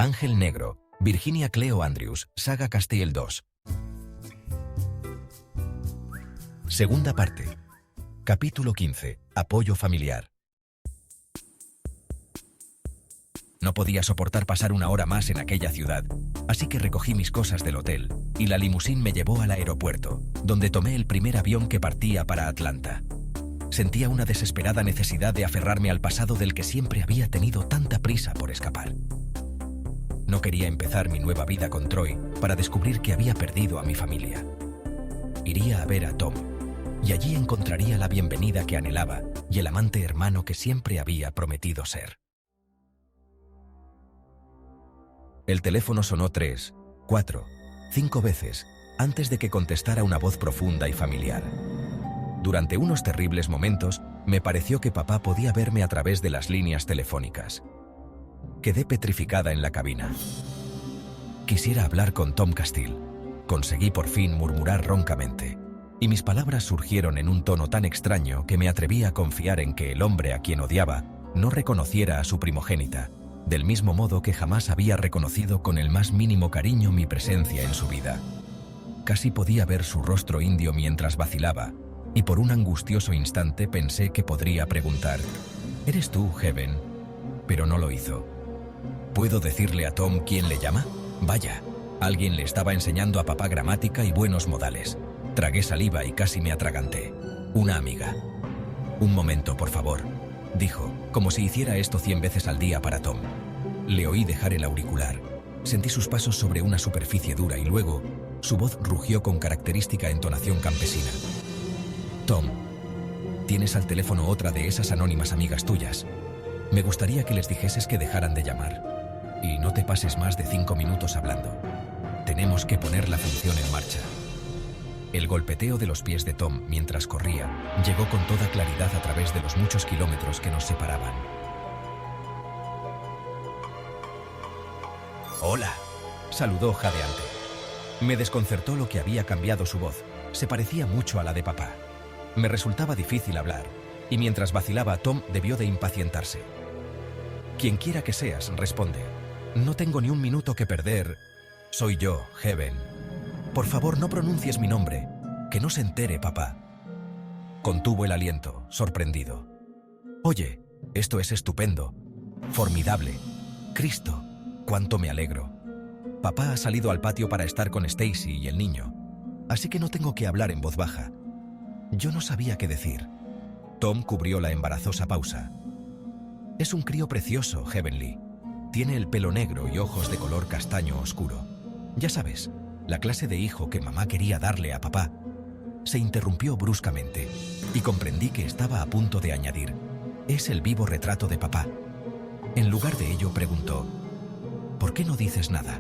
Ángel Negro, Virginia Cleo Andrews, Saga Castiel 2. Segunda parte. Capítulo 15. Apoyo familiar. No podía soportar pasar una hora más en aquella ciudad, así que recogí mis cosas del hotel y la limusín me llevó al aeropuerto, donde tomé el primer avión que partía para Atlanta. Sentía una desesperada necesidad de aferrarme al pasado del que siempre había tenido tanta prisa por escapar. No quería empezar mi nueva vida con Troy para descubrir que había perdido a mi familia. Iría a ver a Tom, y allí encontraría la bienvenida que anhelaba y el amante hermano que siempre había prometido ser. El teléfono sonó 3, 4, 5 veces antes de que contestara una voz profunda y familiar. Durante unos terribles momentos, me pareció que papá podía verme a través de las líneas telefónicas. Quedé petrificada en la cabina. Quisiera hablar con Tom Castile. Conseguí por fin murmurar roncamente, y mis palabras surgieron en un tono tan extraño que me atreví a confiar en que el hombre a quien odiaba no reconociera a su primogénita, del mismo modo que jamás había reconocido con el más mínimo cariño mi presencia en su vida. Casi podía ver su rostro indio mientras vacilaba, y por un angustioso instante pensé que podría preguntar: ¿Eres tú, Heaven? Pero no lo hizo. ¿Puedo decirle a Tom quién le llama? Vaya, alguien le estaba enseñando a papá gramática y buenos modales. Tragué saliva y casi me atraganté. Una amiga. Un momento, por favor, dijo, como si hiciera esto 100 veces al día para Tom. Le oí dejar el auricular. Sentí sus pasos sobre una superficie dura y luego su voz rugió con característica entonación campesina. Tom, tienes al teléfono otra de esas anónimas amigas tuyas. Me gustaría que les dijeses que dejaran de llamar. Y no te pases más de 5 minutos hablando. Tenemos que poner la función en marcha. El golpeteo de los pies de Tom mientras corría llegó con toda claridad a través de los muchos kilómetros que nos separaban. «Hola», saludó jadeante. Me desconcertó lo que había cambiado su voz. Se parecía mucho a la de papá. Me resultaba difícil hablar, y mientras vacilaba, Tom debió de impacientarse. «Quien quiera que seas», responde. «No tengo ni un minuto que perder. Soy yo, Heaven. Por favor, no pronuncies mi nombre. Que no se entere, papá». Contuvo el aliento, sorprendido. «Oye, esto es estupendo. Formidable. Cristo, cuánto me alegro. Papá ha salido al patio para estar con Stacy y el niño, así que no tengo que hablar en voz baja». Yo no sabía qué decir. Tom cubrió la embarazosa pausa. «Es un crío precioso, Heavenly. Tiene el pelo negro y ojos de color castaño oscuro. Ya sabes, la clase de hijo que mamá quería darle a papá». Se interrumpió bruscamente y comprendí que estaba a punto de añadir: «Es el vivo retrato de papá». En lugar de ello preguntó: «¿Por qué no dices nada?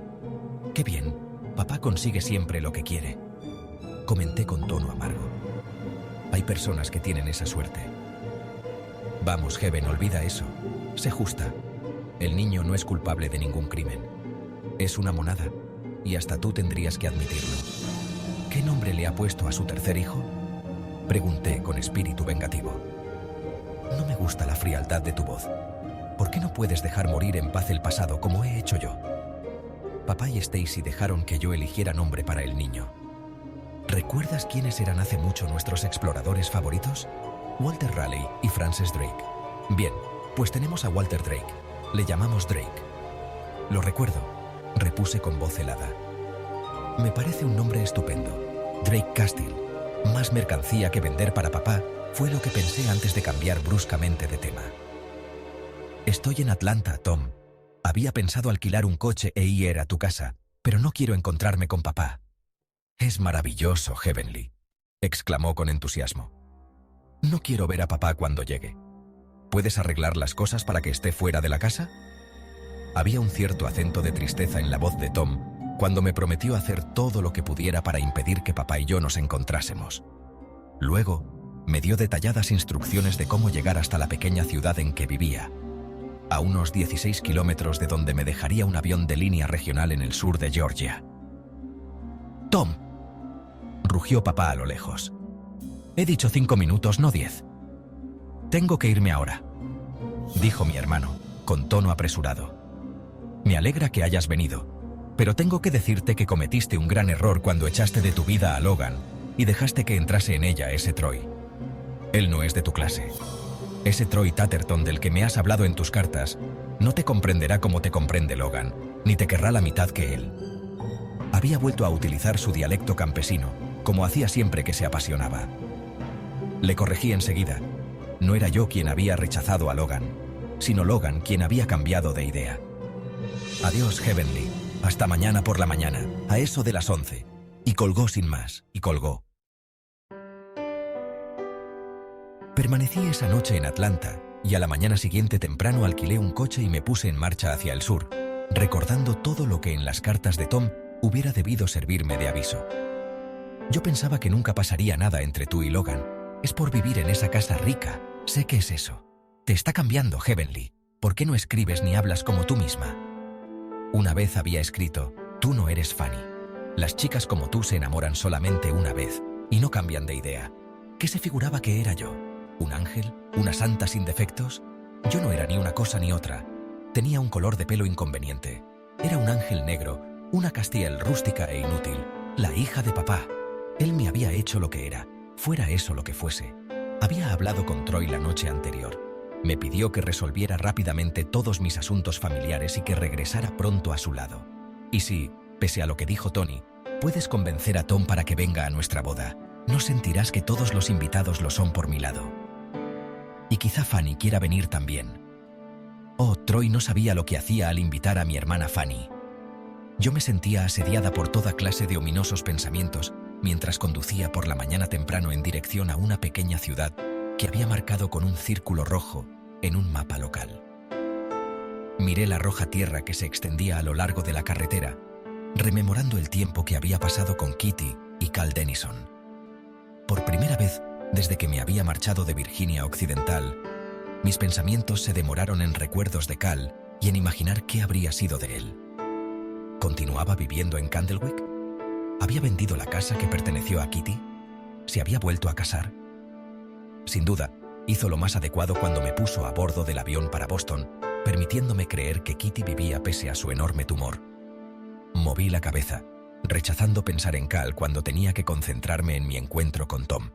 Qué bien, papá consigue siempre lo que quiere». Comenté con tono amargo: «Hay personas que tienen esa suerte». «Vamos, Heaven, olvida eso. Sé justa. El niño no es culpable de ningún crimen. Es una monada, y hasta tú tendrías que admitirlo». «¿Qué nombre le ha puesto a su tercer hijo?», pregunté con espíritu vengativo. «No me gusta la frialdad de tu voz. ¿Por qué no puedes dejar morir en paz el pasado como he hecho yo?» Papá y Stacy dejaron que yo eligiera nombre para el niño. ¿Recuerdas quiénes eran hace mucho nuestros exploradores favoritos? Walter Raleigh y Francis Drake. Bien, pues tenemos a Walter Drake. Le llamamos Drake. Lo recuerdo, repuse con voz helada. Me parece un nombre estupendo. Drake Castile. Más mercancía que vender para papá, fue lo que pensé antes de cambiar bruscamente de tema. Estoy en Atlanta, Tom. Había pensado alquilar un coche e ir a tu casa, pero no quiero encontrarme con papá. «Es maravilloso, Heavenly», exclamó con entusiasmo. «No quiero ver a papá cuando llegue. ¿Puedes arreglar las cosas para que esté fuera de la casa?». Había un cierto acento de tristeza en la voz de Tom cuando me prometió hacer todo lo que pudiera para impedir que papá y yo nos encontrásemos. Luego, me dio detalladas instrucciones de cómo llegar hasta la pequeña ciudad en que vivía, a unos 16 kilómetros de donde me dejaría un avión de línea regional en el sur de Georgia. «Tom», rugió papá a lo lejos. «He dicho 5 minutos, no 10. Tengo que irme ahora», dijo mi hermano, con tono apresurado. Me alegra que hayas venido, pero tengo que decirte que cometiste un gran error cuando echaste de tu vida a Logan y dejaste que entrase en ella ese Troy. Él no es de tu clase. Ese Troy Tatterton del que me has hablado en tus cartas no te comprenderá como te comprende Logan, ni te querrá la mitad que él. Había vuelto a utilizar su dialecto campesino, como hacía siempre que se apasionaba. Le corregí enseguida. No era yo quien había rechazado a Logan, sino Logan quien había cambiado de idea. Adiós, Heavenly. Hasta mañana por la mañana, a eso de las 11. Y colgó sin más, y colgó. Permanecí esa noche en Atlanta, y a la mañana siguiente temprano alquilé un coche y me puse en marcha hacia el sur, recordando todo lo que en las cartas de Tom hubiera debido servirme de aviso. Yo pensaba que nunca pasaría nada entre tú y Logan. Es por vivir en esa casa rica. Sé que es eso. Te está cambiando, Heavenly. ¿Por qué no escribes ni hablas como tú misma? Una vez había escrito, tú no eres Fanny. Las chicas como tú se enamoran solamente una vez y no cambian de idea. ¿Qué se figuraba que era yo? ¿Un ángel? ¿Una santa sin defectos? Yo no era ni una cosa ni otra. Tenía un color de pelo inconveniente. Era un ángel negro, una Castiel rústica e inútil, la hija de papá. Él me había hecho lo que era, fuera eso lo que fuese. Había hablado con Troy la noche anterior. Me pidió que resolviera rápidamente todos mis asuntos familiares y que regresara pronto a su lado. Y si, pese a lo que dijo Tony, puedes convencer a Tom para que venga a nuestra boda, no sentirás que todos los invitados lo son por mi lado. Y quizá Fanny quiera venir también. Oh, Troy no sabía lo que hacía al invitar a mi hermana Fanny. Yo me sentía asediada por toda clase de ominosos pensamientos mientras conducía por la mañana temprano en dirección a una pequeña ciudad que había marcado con un círculo rojo en un mapa local. Miré la roja tierra que se extendía a lo largo de la carretera, rememorando el tiempo que había pasado con Kitty y Cal Denison. Por primera vez, desde que me había marchado de Virginia Occidental, mis pensamientos se demoraron en recuerdos de Cal y en imaginar qué habría sido de él. ¿Continuaba viviendo en Candlewick? ¿Había vendido la casa que perteneció a Kitty? ¿Se había vuelto a casar? Sin duda, hizo lo más adecuado cuando me puso a bordo del avión para Boston, permitiéndome creer que Kitty vivía pese a su enorme tumor. Moví la cabeza, rechazando pensar en Cal cuando tenía que concentrarme en mi encuentro con Tom.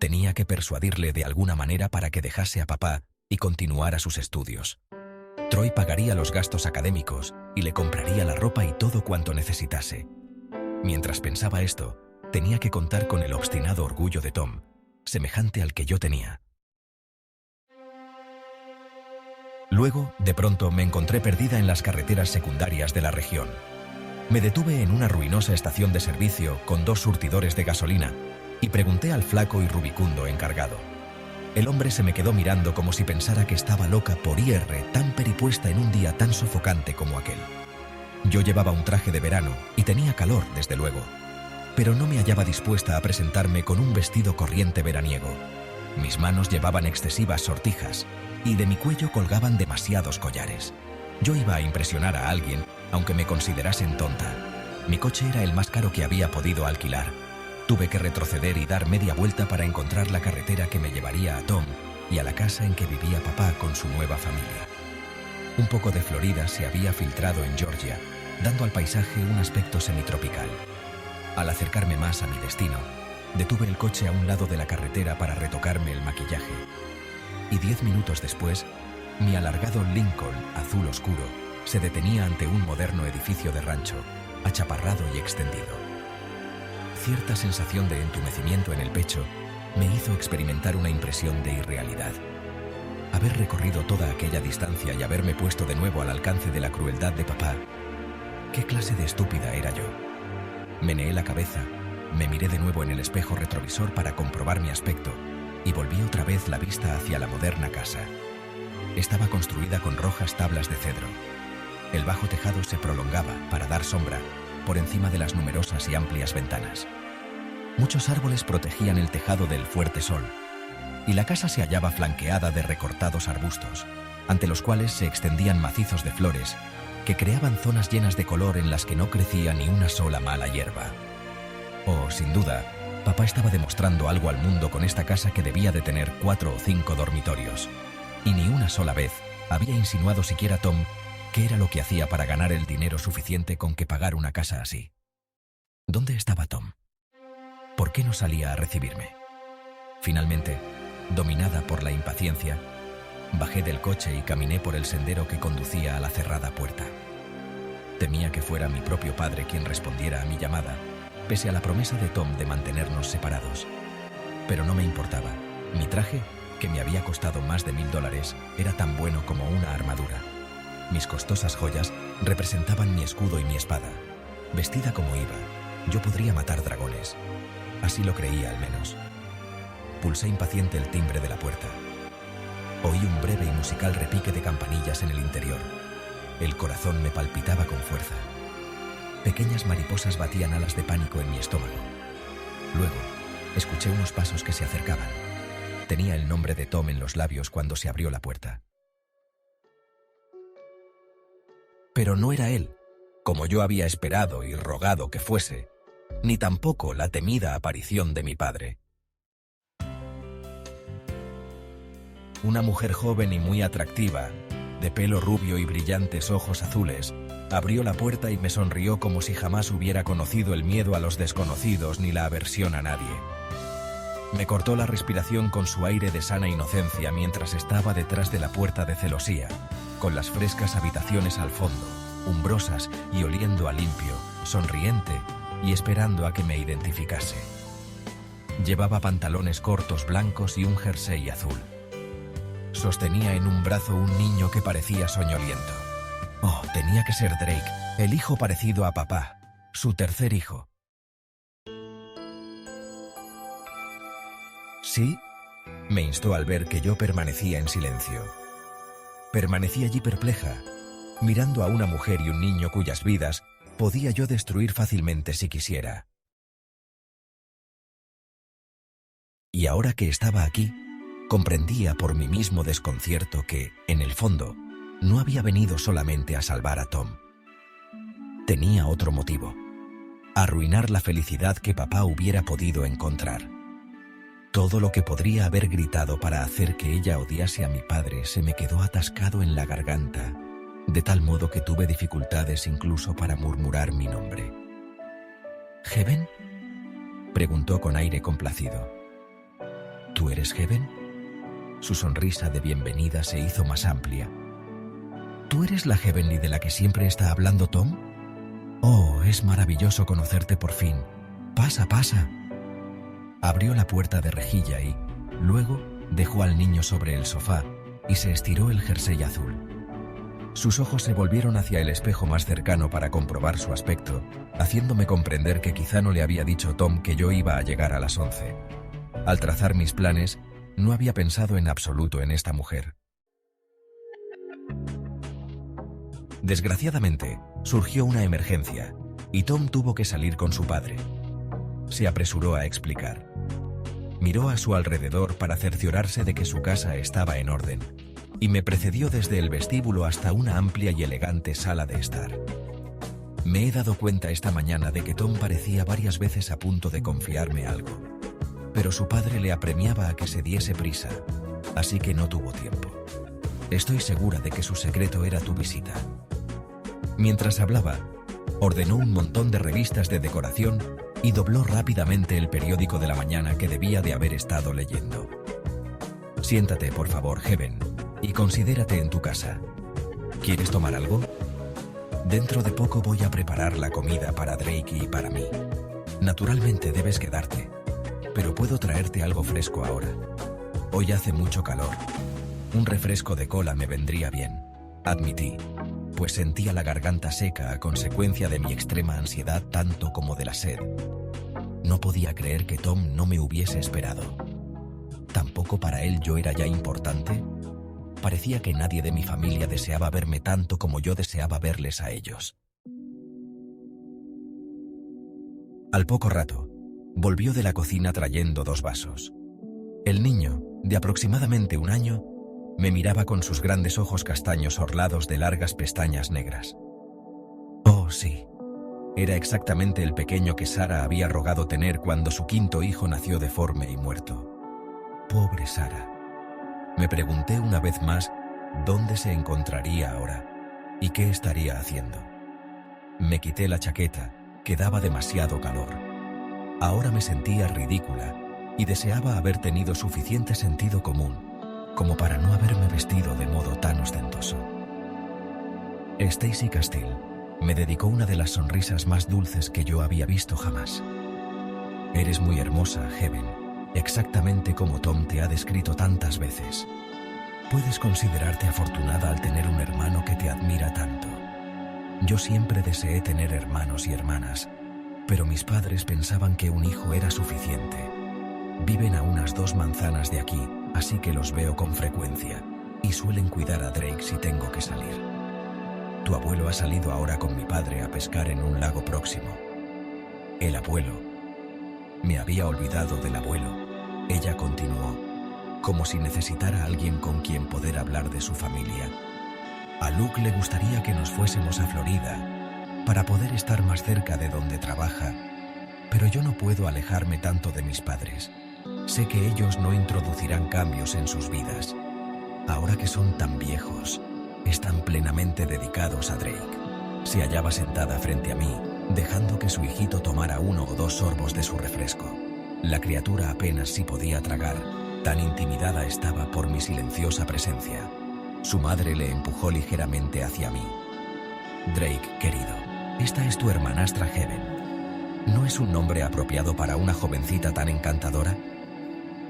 Tenía que persuadirle de alguna manera para que dejase a papá y continuara sus estudios. Troy pagaría los gastos académicos y le compraría la ropa y todo cuanto necesitase. Mientras pensaba esto, tenía que contar con el obstinado orgullo de Tom, semejante al que yo tenía. Luego, de pronto, me encontré perdida en las carreteras secundarias de la región. Me detuve en una ruinosa estación de servicio con 2 surtidores de gasolina y pregunté al flaco y rubicundo encargado. El hombre se me quedó mirando como si pensara que estaba loca por ir tan peripuesta en un día tan sofocante como aquel. Yo llevaba un traje de verano y tenía calor, desde luego, pero no me hallaba dispuesta a presentarme con un vestido corriente veraniego. Mis manos llevaban excesivas sortijas y de mi cuello colgaban demasiados collares. Yo iba a impresionar a alguien, aunque me considerasen tonta. Mi coche era el más caro que había podido alquilar. Tuve que retroceder y dar media vuelta para encontrar la carretera que me llevaría a Tom y a la casa en que vivía papá con su nueva familia. Un poco de Florida se había filtrado en Georgia, dando al paisaje un aspecto semitropical. Al acercarme más a mi destino, detuve el coche a un lado de la carretera para retocarme el maquillaje. Y 10 minutos después, mi alargado Lincoln azul oscuro se detenía ante un moderno edificio de rancho, achaparrado y extendido. Cierta sensación de entumecimiento en el pecho me hizo experimentar una impresión de irrealidad. Haber recorrido toda aquella distancia y haberme puesto de nuevo al alcance de la crueldad de papá. ¿Qué clase de estúpida era yo? Meneé la cabeza, me miré de nuevo en el espejo retrovisor para comprobar mi aspecto y volví otra vez la vista hacia la moderna casa. Estaba construida con rojas tablas de cedro. El bajo tejado se prolongaba, para dar sombra, por encima de las numerosas y amplias ventanas. Muchos árboles protegían el tejado del fuerte sol, y la casa se hallaba flanqueada de recortados arbustos, ante los cuales se extendían macizos de flores que creaban zonas llenas de color en las que no crecía ni una sola mala hierba. Oh, sin duda, papá estaba demostrando algo al mundo con esta casa que debía de tener 4 o 5 dormitorios, y ni una sola vez había insinuado siquiera Tom ¿Qué era lo que hacía para ganar el dinero suficiente con que pagar una casa así? ¿Dónde estaba Tom? ¿Por qué no salía a recibirme? Finalmente, dominada por la impaciencia, bajé del coche y caminé por el sendero que conducía a la cerrada puerta. Temía que fuera mi propio padre quien respondiera a mi llamada, pese a la promesa de Tom de mantenernos separados. Pero no me importaba. Mi traje, que me había costado más de $1000, era tan bueno como una armadura. Mis costosas joyas representaban mi escudo y mi espada. Vestida como iba, yo podría matar dragones. Así lo creía al menos. Pulsé impaciente el timbre de la puerta. Oí un breve y musical repique de campanillas en el interior. El corazón me palpitaba con fuerza. Pequeñas mariposas batían alas de pánico en mi estómago. Luego, escuché unos pasos que se acercaban. Tenía el nombre de Tom en los labios cuando se abrió la puerta. Pero no era él, como yo había esperado y rogado que fuese, ni tampoco la temida aparición de mi padre. Una mujer joven y muy atractiva, de pelo rubio y brillantes ojos azules, abrió la puerta y me sonrió como si jamás hubiera conocido el miedo a los desconocidos ni la aversión a nadie. Me cortó la respiración con su aire de sana inocencia mientras estaba detrás de la puerta de celosía, con las frescas habitaciones al fondo, umbrosas y oliendo a limpio, sonriente y esperando a que me identificase. Llevaba pantalones cortos blancos y un jersey azul. Sostenía en un brazo un niño que parecía soñoliento. Oh, tenía que ser Drake, el hijo parecido a papá, su tercer hijo. ¿Sí? Me instó al ver que yo permanecía en silencio. Permanecí allí perpleja, mirando a una mujer y un niño cuyas vidas podía yo destruir fácilmente si quisiera. Y ahora que estaba aquí, comprendía por mi mismo desconcierto que, en el fondo, no había venido solamente a salvar a Tom. Tenía otro motivo: arruinar la felicidad que papá hubiera podido encontrar. Todo lo que podría haber gritado para hacer que ella odiase a mi padre se me quedó atascado en la garganta, de tal modo que tuve dificultades incluso para murmurar mi nombre. ¿Heaven?, preguntó con aire complacido. ¿Tú eres Heaven? Su sonrisa de bienvenida se hizo más amplia. ¿Tú eres la Heavenly de la que siempre está hablando Tom? Oh, es maravilloso conocerte por fin. Pasa, pasa. Abrió la puerta de rejilla y, luego, dejó al niño sobre el sofá y se estiró el jersey azul. Sus ojos se volvieron hacia el espejo más cercano para comprobar su aspecto, haciéndome comprender que quizá no le había dicho Tom que yo iba a llegar a las 11. Al trazar mis planes, no había pensado en absoluto en esta mujer. Desgraciadamente, surgió una emergencia y Tom tuvo que salir con su padre. Se apresuró a explicar. Miró a su alrededor para cerciorarse de que su casa estaba en orden y me precedió desde el vestíbulo hasta una amplia y elegante sala de estar. Me he dado cuenta esta mañana de que Tom parecía varias veces a punto de confiarme algo, pero su padre le apremiaba a que se diese prisa, así que no tuvo tiempo. Estoy segura de que su secreto era tu visita. Mientras hablaba, ordenó un montón de revistas de decoración y dobló rápidamente el periódico de la mañana que debía de haber estado leyendo. Siéntate, por favor, Heaven, y considérate en tu casa. ¿Quieres tomar algo? Dentro de poco voy a preparar la comida para Drake y para mí. Naturalmente debes quedarte, pero puedo traerte algo fresco ahora. Hoy hace mucho calor. Un refresco de cola me vendría bien, admití, pues sentía la garganta seca a consecuencia de mi extrema ansiedad tanto como de la sed. No podía creer que Tom no me hubiese esperado. ¿Tampoco para él yo era ya importante? Parecía que nadie de mi familia deseaba verme tanto como yo deseaba verles a ellos. Al poco rato, volvió de la cocina trayendo 2 vasos. El niño, de aproximadamente 1 año, me miraba con sus grandes ojos castaños orlados de largas pestañas negras. Oh, sí. Era exactamente el pequeño que Sara había rogado tener cuando su 5º hijo nació deforme y muerto. Pobre Sara. Me pregunté una vez más dónde se encontraría ahora. ¿Y qué estaría haciendo? Me quité la chaqueta, que daba demasiado calor. Ahora me sentía ridícula y deseaba haber tenido suficiente sentido común como para no haberme vestido de modo tan ostentoso. Stacey Castile me dedicó una de las sonrisas más dulces que yo había visto jamás. Eres muy hermosa, Heaven, exactamente como Tom te ha descrito tantas veces. Puedes considerarte afortunada al tener un hermano que te admira tanto. Yo siempre deseé tener hermanos y hermanas, pero mis padres pensaban que un hijo era suficiente. Viven a unas 2 manzanas de aquí, así que los veo con frecuencia, y suelen cuidar a Drake si tengo que salir. Tu abuelo ha salido ahora con mi padre a pescar en un lago próximo. El abuelo. Me había olvidado del abuelo. Ella continuó, como si necesitara a alguien con quien poder hablar de su familia. A Luke le gustaría que nos fuésemos a Florida para poder estar más cerca de donde trabaja, pero yo no puedo alejarme tanto de mis padres. Sé que ellos no introducirán cambios en sus vidas. Ahora que son tan viejos, están plenamente dedicados a Drake. Se hallaba sentada frente a mí, dejando que su hijito tomara 1 o 2 sorbos de su refresco. La criatura apenas si podía tragar, tan intimidada estaba por mi silenciosa presencia. Su madre le empujó ligeramente hacia mí. Drake, querido, esta es tu hermanastra Heaven. ¿No es un nombre apropiado para una jovencita tan encantadora?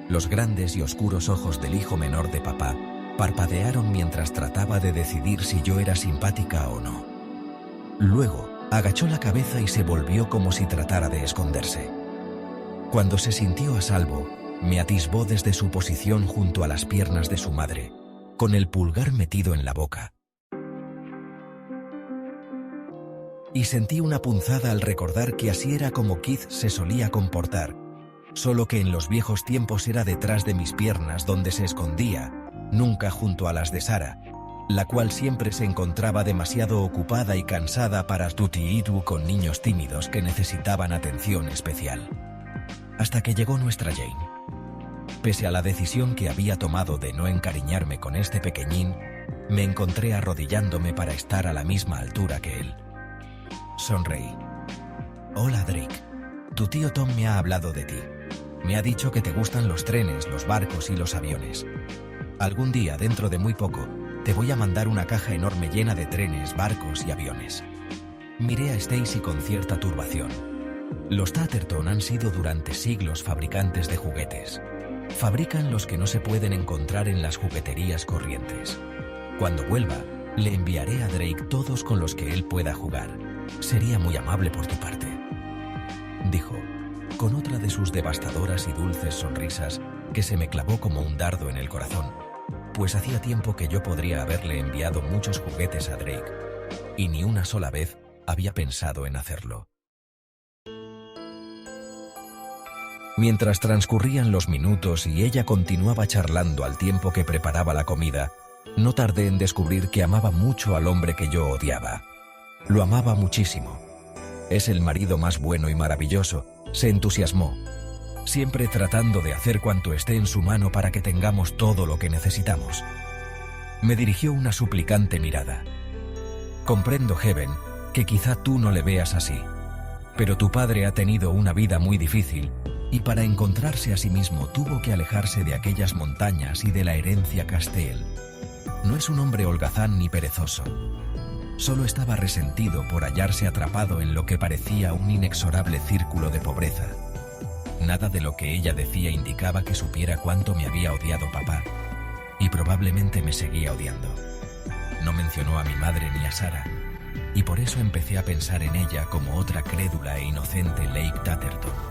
Los grandes y oscuros ojos del hijo menor de papá parpadearon mientras trataba de decidir si yo era simpática o no. Luego, agachó la cabeza y se volvió como si tratara de esconderse. Cuando se sintió a salvo, me atisbó desde su posición junto a las piernas de su madre, con el pulgar metido en la boca. Y sentí una punzada al recordar que así era como Keith se solía comportar, solo que en los viejos tiempos era detrás de mis piernas donde se escondía, nunca junto a las de Sarah, la cual siempre se encontraba demasiado ocupada y cansada para tutiitu con niños tímidos que necesitaban atención especial. Hasta que llegó nuestra Jane. Pese a la decisión que había tomado de no encariñarme con este pequeñín, me encontré arrodillándome para estar a la misma altura que él. Sonreí. Hola, Drake. Tu tío Tom me ha hablado de ti. Me ha dicho que te gustan los trenes, los barcos y los aviones. Algún día, dentro de muy poco, te voy a mandar una caja enorme llena de trenes, barcos y aviones. Miré a Stacey con cierta turbación. Los Tatterton han sido durante siglos fabricantes de juguetes. Fabrican los que no se pueden encontrar en las jugueterías corrientes. Cuando vuelva, le enviaré a Drake todos con los que él pueda jugar. Sería muy amable por tu parte, dijo, con otra de sus devastadoras y dulces sonrisas que se me clavó como un dardo en el corazón, pues hacía tiempo que yo podría haberle enviado muchos juguetes a Drake, y ni una sola vez había pensado en hacerlo. Mientras transcurrían los minutos y ella continuaba charlando al tiempo que preparaba la comida, no tardé en descubrir que amaba mucho al hombre que yo odiaba. Lo amaba muchísimo. Es el marido más bueno y maravilloso, se entusiasmó, siempre tratando de hacer cuanto esté en su mano para que tengamos todo lo que necesitamos. Me dirigió una suplicante mirada. Comprendo, Heaven, que quizá tú no le veas así, pero tu padre ha tenido una vida muy difícil y para encontrarse a sí mismo tuvo que alejarse de aquellas montañas y de la herencia Castile. No es un hombre holgazán ni perezoso. Solo estaba resentido por hallarse atrapado en lo que parecía un inexorable círculo de pobreza. Nada de lo que ella decía indicaba que supiera cuánto me había odiado papá, y probablemente me seguía odiando. No mencionó a mi madre ni a Sarah, y por eso empecé a pensar en ella como otra crédula e inocente Lake Tatterton.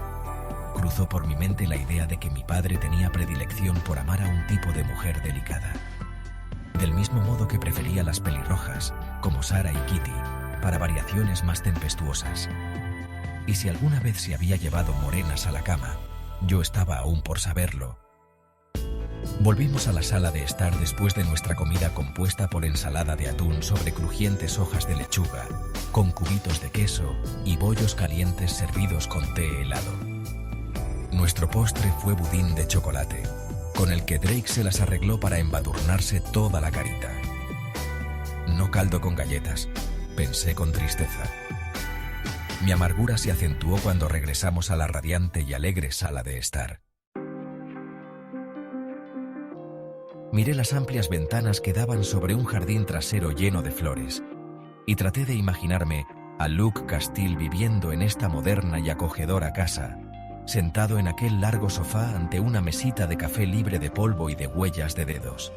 Cruzó por mi mente la idea de que mi padre tenía predilección por amar a un tipo de mujer delicada. Del mismo modo que prefería las pelirrojas, como Sarah y Kitty, para variaciones más tempestuosas. Y si alguna vez se había llevado morenas a la cama, yo estaba aún por saberlo. Volvimos a la sala de estar después de nuestra comida compuesta por ensalada de atún sobre crujientes hojas de lechuga, con cubitos de queso y bollos calientes servidos con té helado. Nuestro postre fue budín de chocolate, con el que Drake se las arregló para embadurnarse toda la carita. no caldo con galletas, pensé con tristeza. Mi amargura se acentuó cuando regresamos a la radiante y alegre sala de estar. Miré las amplias ventanas que daban sobre un jardín trasero lleno de flores, y traté de imaginarme a Luke Castile viviendo en esta moderna y acogedora casa, sentado en aquel largo sofá ante una mesita de café libre de polvo y de huellas de dedos.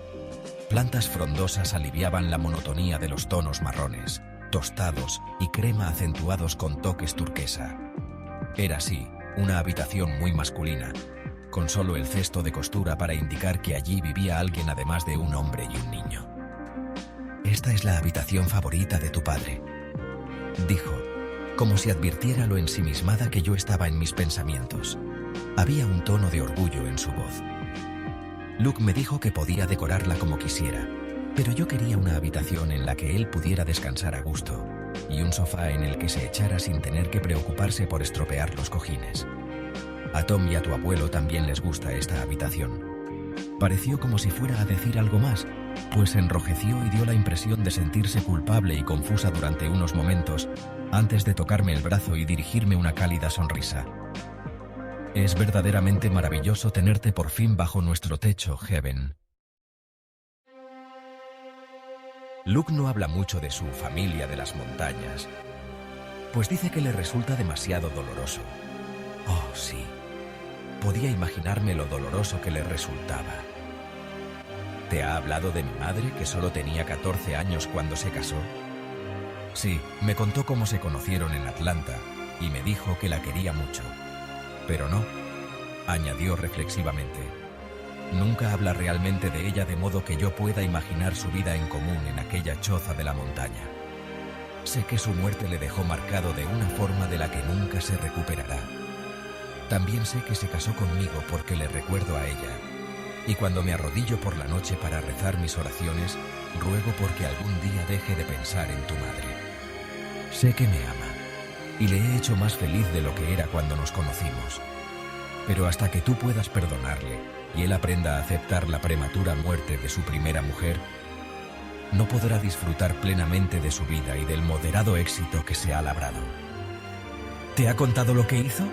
Plantas frondosas aliviaban la monotonía de los tonos marrones, tostados y crema acentuados con toques turquesa. Era así, una habitación muy masculina, con solo el cesto de costura para indicar que allí vivía alguien además de un hombre y un niño. «Esta es la habitación favorita de tu padre», dijo, como si advirtiera lo ensimismada que yo estaba en mis pensamientos. Había un tono de orgullo en su voz. Luke me dijo que podía decorarla como quisiera, pero yo quería una habitación en la que él pudiera descansar a gusto y un sofá en el que se echara sin tener que preocuparse por estropear los cojines. A Tom y a tu abuelo también les gusta esta habitación. Pareció como si fuera a decir algo más, pues se enrojeció y dio la impresión de sentirse culpable y confusa durante unos momentos, antes de tocarme el brazo y dirigirme una cálida sonrisa. «Es verdaderamente maravilloso tenerte por fin bajo nuestro techo, Heaven». Luke no habla mucho de su familia de las montañas, pues dice que le resulta demasiado doloroso. Oh, sí. Podía imaginarme lo doloroso que le resultaba. ¿Te ha hablado de mi madre, que solo tenía 14 años cuando se casó? Sí, me contó cómo se conocieron en Atlanta y me dijo que la quería mucho. Pero no, añadió reflexivamente. Nunca habla realmente de ella de modo que yo pueda imaginar su vida en común en aquella choza de la montaña. Sé que su muerte le dejó marcado de una forma de la que nunca se recuperará. También sé que se casó conmigo porque le recuerdo a ella, y cuando me arrodillo por la noche para rezar mis oraciones, ruego porque algún día deje de pensar en tu madre. Sé que me ama, y le he hecho más feliz de lo que era cuando nos conocimos. Pero hasta que tú puedas perdonarle y él aprenda a aceptar la prematura muerte de su primera mujer, no podrá disfrutar plenamente de su vida y del moderado éxito que se ha labrado. ¿Te ha contado lo que hizo?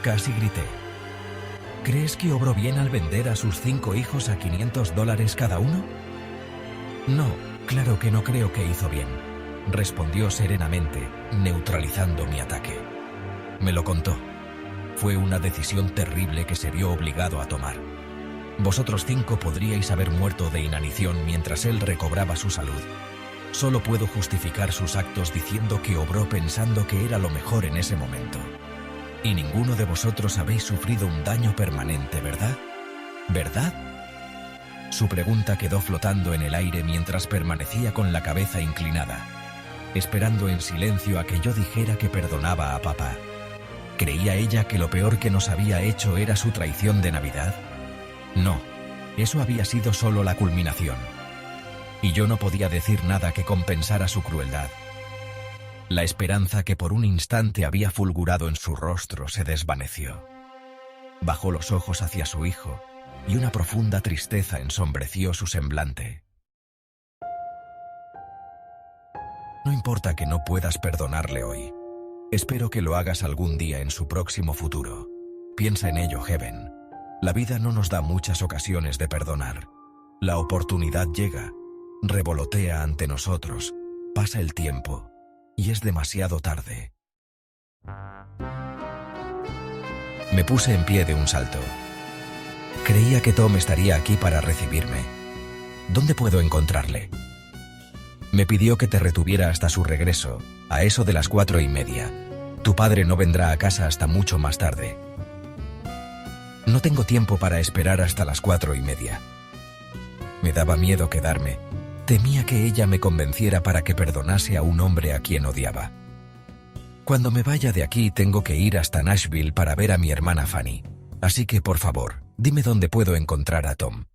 Casi grité. ¿Crees que obró bien al vender a sus 5 hijos a $500 cada uno? No, claro que no creo que hizo bien, respondió serenamente, neutralizando mi ataque. Me lo contó. Fue una decisión terrible que se vio obligado a tomar. Vosotros 5 podríais haber muerto de inanición mientras él recobraba su salud. Solo puedo justificar sus actos diciendo que obró pensando que era lo mejor en ese momento. Y ninguno de vosotros habéis sufrido un daño permanente, ¿verdad? ¿Verdad? Su pregunta quedó flotando en el aire mientras permanecía con la cabeza inclinada, esperando en silencio a que yo dijera que perdonaba a papá. ¿Creía ella que lo peor que nos había hecho era su traición de Navidad? No, eso había sido solo la culminación. Y yo no podía decir nada que compensara su crueldad. La esperanza que por un instante había fulgurado en su rostro se desvaneció. Bajó los ojos hacia su hijo, y una profunda tristeza ensombreció su semblante. No importa que no puedas perdonarle hoy. Espero que lo hagas algún día en su próximo futuro. Piensa en ello, Heaven. La vida no nos da muchas ocasiones de perdonar. La oportunidad llega, revolotea ante nosotros, pasa el tiempo, y es demasiado tarde. Me puse en pie de un salto. Creía que Tom estaría aquí para recibirme. ¿Dónde puedo encontrarle? Me pidió que te retuviera hasta su regreso, a eso de las 4:30. Tu padre no vendrá a casa hasta mucho más tarde. No tengo tiempo para esperar hasta las 4:30. Me daba miedo quedarme. Temía que ella me convenciera para que perdonase a un hombre a quien odiaba. Cuando me vaya de aquí tengo que ir hasta Nashville para ver a mi hermana Fanny. Así que, por favor, dime dónde puedo encontrar a Tom.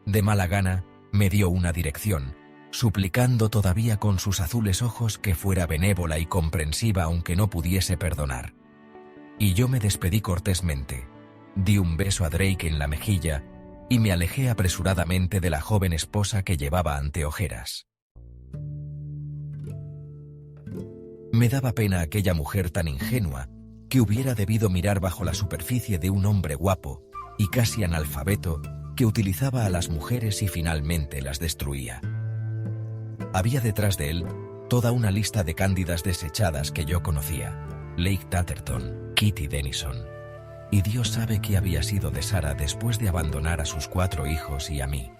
De mala gana, me dio una dirección, suplicando todavía con sus azules ojos que fuera benévola y comprensiva aunque no pudiese perdonar. Y yo me despedí cortésmente, di un beso a Drake en la mejilla y me alejé apresuradamente de la joven esposa que llevaba anteojeras. Me daba pena aquella mujer tan ingenua que hubiera debido mirar bajo la superficie de un hombre guapo y casi analfabeto que utilizaba a las mujeres y finalmente las destruía. Había detrás de él toda una lista de cándidas desechadas que yo conocía: Lake Tatterton, Kitty Denison. Y Dios sabe qué había sido de Sarah después de abandonar a sus 4 hijos y a mí.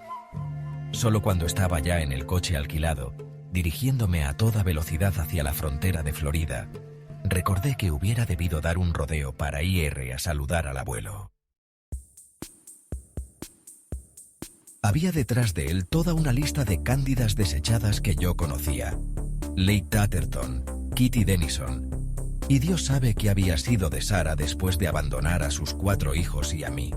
Solo cuando estaba ya en el coche alquilado, dirigiéndome a toda velocidad hacia la frontera de Florida, recordé que hubiera debido dar un rodeo para ir a saludar al abuelo. Había detrás de él toda una lista de cándidas desechadas que yo conocía: Lake Tatterton, Kitty Denison. Y Dios sabe qué había sido de Sarah después de abandonar a sus 4 hijos y a mí.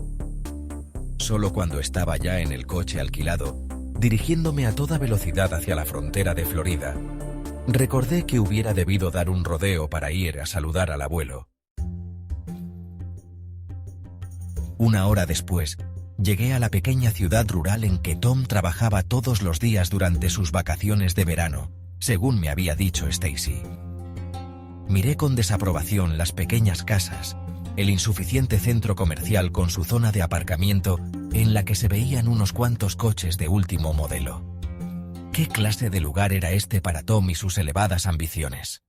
Solo cuando estaba ya en el coche alquilado, dirigiéndome a toda velocidad hacia la frontera de Florida, recordé que hubiera debido dar un rodeo para ir a saludar al abuelo. Una hora después, llegué a la pequeña ciudad rural en que Tom trabajaba todos los días durante sus vacaciones de verano, según me había dicho Stacy. Miré con desaprobación las pequeñas casas, el insuficiente centro comercial con su zona de aparcamiento en la que se veían unos cuantos coches de último modelo. ¿Qué clase de lugar era este para Tom y sus elevadas ambiciones?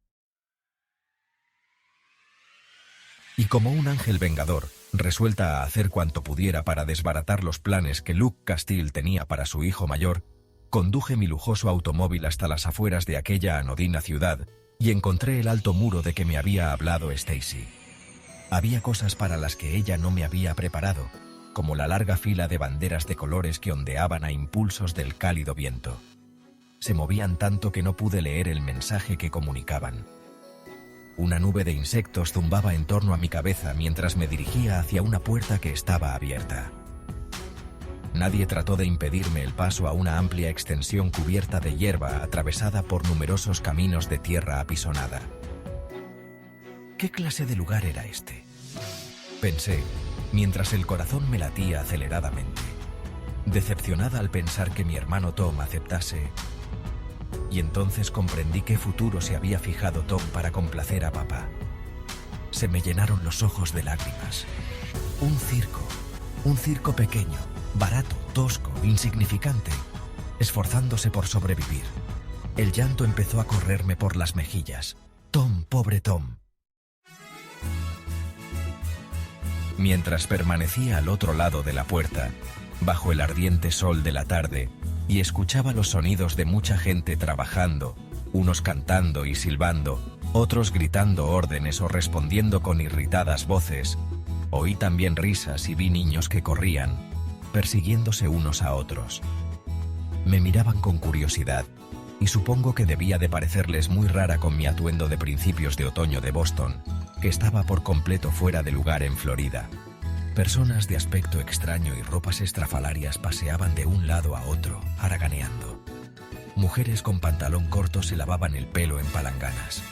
Y como un ángel vengador, resuelta a hacer cuanto pudiera para desbaratar los planes que Luke Castile tenía para su hijo mayor, conduje mi lujoso automóvil hasta las afueras de aquella anodina ciudad y encontré el alto muro de que me había hablado Stacy. Había cosas para las que ella no me había preparado, como la larga fila de banderas de colores que ondeaban a impulsos del cálido viento. Se movían tanto que no pude leer el mensaje que comunicaban. Una nube de insectos zumbaba en torno a mi cabeza mientras me dirigía hacia una puerta que estaba abierta. Nadie trató de impedirme el paso a una amplia extensión cubierta de hierba atravesada por numerosos caminos de tierra apisonada. ¿Qué clase de lugar era este?, pensé, mientras el corazón me latía aceleradamente, decepcionada al pensar que mi hermano Tom aceptase. Y entonces comprendí qué futuro se había fijado Tom para complacer a papá. Se me llenaron los ojos de lágrimas. Un circo pequeño, barato, tosco, insignificante, esforzándose por sobrevivir. El llanto empezó a correrme por las mejillas. Tom, pobre Tom. Mientras permanecía al otro lado de la puerta, bajo el ardiente sol de la tarde, y escuchaba los sonidos de mucha gente trabajando, unos cantando y silbando, otros gritando órdenes o respondiendo con irritadas voces, oí también risas y vi niños que corrían, persiguiéndose unos a otros. Me miraban con curiosidad, y supongo que debía de parecerles muy rara con mi atuendo de principios de otoño de Boston, que estaba por completo fuera de lugar en Florida. Personas de aspecto extraño y ropas estrafalarias paseaban de un lado a otro, haraganeando. Mujeres con pantalón corto se lavaban el pelo en palanganas.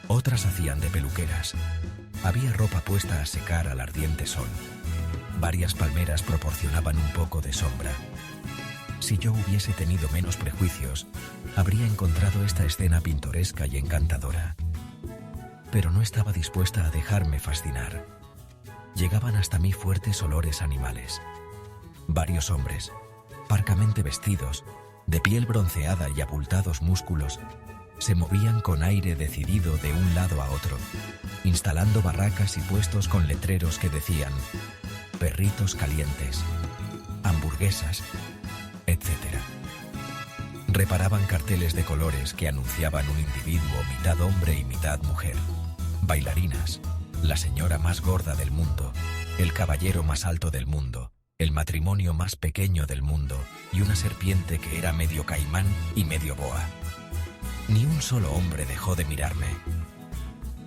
Otras hacían de peluqueras. Había ropa puesta a secar al ardiente sol. Varias palmeras proporcionaban un poco de sombra. Si yo hubiese tenido menos prejuicios, habría encontrado esta escena pintoresca y encantadora. Pero no estaba dispuesta a dejarme fascinar. Llegaban hasta mí fuertes olores animales. Varios hombres, parcamente vestidos, de piel bronceada y abultados músculos, se movían con aire decidido de un lado a otro, instalando barracas y puestos con letreros que decían perritos calientes, hamburguesas, etc. Reparaban carteles de colores que anunciaban un individuo mitad hombre y mitad mujer, bailarinas, la señora más gorda del mundo, el caballero más alto del mundo, el matrimonio más pequeño del mundo y una serpiente que era medio caimán y medio boa. Ni un solo hombre dejó de mirarme.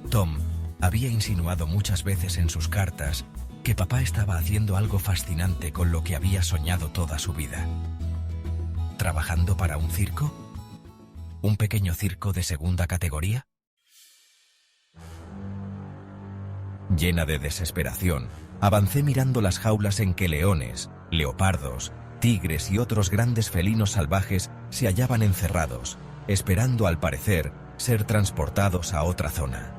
Tom había insinuado muchas veces en sus cartas que papá estaba haciendo algo fascinante con lo que había soñado toda su vida. ¿Trabajando para un circo? ¿Un pequeño circo de segunda categoría? Llena de desesperación, Avancé mirando las jaulas en que leones, leopardos, tigres y otros grandes felinos salvajes se hallaban encerrados, esperando al parecer ser transportados a otra zona.